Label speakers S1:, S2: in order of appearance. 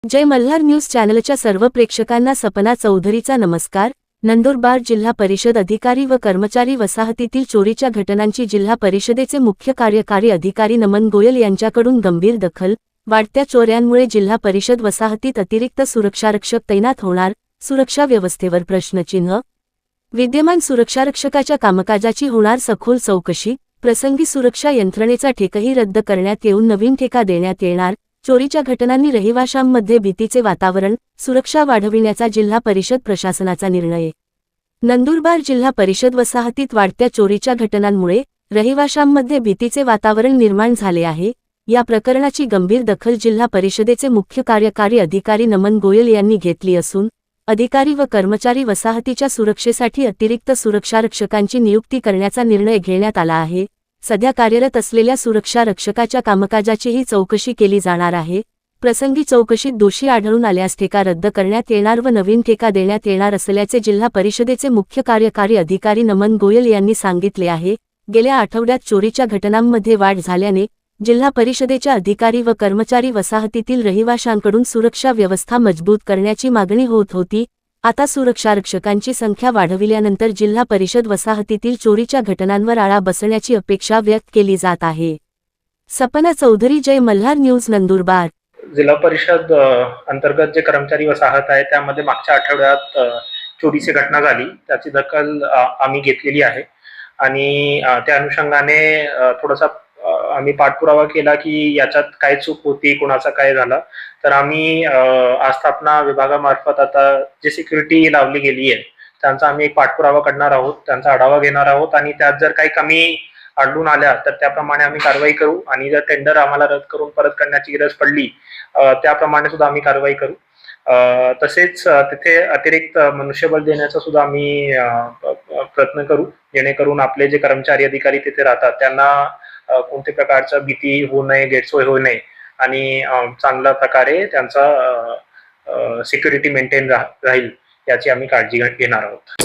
S1: जय Malhar news चॅनलच्या सर्व प्रेक्षकांना सपना चौधरीचा नमस्कार। नंदुरबार जिल्हा परिषद अधिकारी व कर्मचारी वसाहतीतील चोरीच्या घटनांची जिल्हा परिषदेचे मुख्य कार्यकारी अधिकारी नमन गोयल यांच्याकडून गंभीर दखल। वाढत्या चोऱ्यांमुळे जिल्हा परिषद वसाहतीत अतिरिक्त सुरक्षारक्षक तैनात होणार, सुरक्षा व्यवस्थेवर प्रश्नचिन्ह। विद्यमान सुरक्षारक्षकाच्या कामकाजाची होणार सखोल चौकशी। प्रसंगी सुरक्षा यंत्रणेचा ठेकाही रद्द करण्यात येऊन नवीन ठेका देण्यात येणार। चोरीच्या घटनांनी रहिवाशांमध्ये भीतीचे वातावरण, सुरक्षा वाढविण्याचा जिल्हा परिषद प्रशासनाचा निर्णय। नंदुरबार जिल्हा परिषद वसाहतीत वाढत्या चोरीच्या घटनांमुळे रहिवाशांमध्ये भीतीचे वातावरण निर्माण झाले आहे। या प्रकरणाची गंभीर दखल जिल्हा परिषदेचे मुख्य कार्यकारी अधिकारी नमन गोयल यांनी घेतली असून अधिकारी व कर्मचारी वसाहतीच्या सुरक्षेसाठी अतिरिक्त सुरक्षारक्षकांची नियुक्ती करण्याचा निर्णय घेण्यात आला आहे। सध्या कार्यरत असलेल्या सुरक्षा रक्षकाच्या कामकाजाचीही चौकशी केली जाणार आहे। प्रसंगी चौकशीत दोषी आढळून आल्यास ठेका रद्द करण्यात येणार व नवीन ठेका देण्यात येणार असल्याचे जिल्हा परिषदेचे मुख्य कार्यकारी अधिकारी नमन गोयल यांनी सांगितले आहे। गेल्या आठवड्यात चोरीच्या घटनांमध्ये वाढ झाल्याने जिल्हा परिषदेच्या अधिकारी व कर्मचारी वसाहतीतील रहिवाशांकडून सुरक्षा व्यवस्था मजबूत करण्याची मागणी होत होती। आता सुरक्षारक्षकांची संख्या वाढविल्यानंतर जिल्हा परिषद वसाहतीतील चोरीच्या घटनांवर आळा बसण्याची अपेक्षा व्यक्त केली जात आहे। सपना चौधरी, जय मल्हार न्यूज, नंदुरबार।
S2: जिल्हा परिषद अंतर्गत जे कर्मचारी वसाहत आहे त्यामध्ये मागच्या आठवड्यात चोरीची घटना झाली, त्याची दखल आम्ही घेतलेली आहे आणि त्या अनुषंगाने थोडासा आम्ही पाठपुरावा केला की याच्यात काय चूक होती, कोणाचा काय झाला। तर आम्ही आस्थापना विभागामार्फत आता जे सिक्युरिटी लावली गेली आहे त्यांचा आम्ही एक पाठपुरावा करणार आहोत, त्यांचा आढावा घेणार आहोत आणि त्यात जर काही कमी आढळून आल्या तर त्याप्रमाणे आम्ही कारवाई करू आणि जर टेंडर आम्हाला रद्द करून परत करण्याची गरज पडली त्याप्रमाणे सुद्धा आम्ही कारवाई करू। तसेच तिथे अतिरिक्त मनुष्यबळ देण्याचा सुद्धा आम्ही प्रयत्न करू, जेणेकरून आपले जे कर्मचारी अधिकारी तिथे राहतात त्यांना कोणत्या प्रकारचा भीती होऊ नये, गैरसोय होऊ नये आणि चांगल्या प्रकारे त्यांचा सिक्युरिटी मेंटेन राहील याची आम्ही काळजी घेणार आहोत।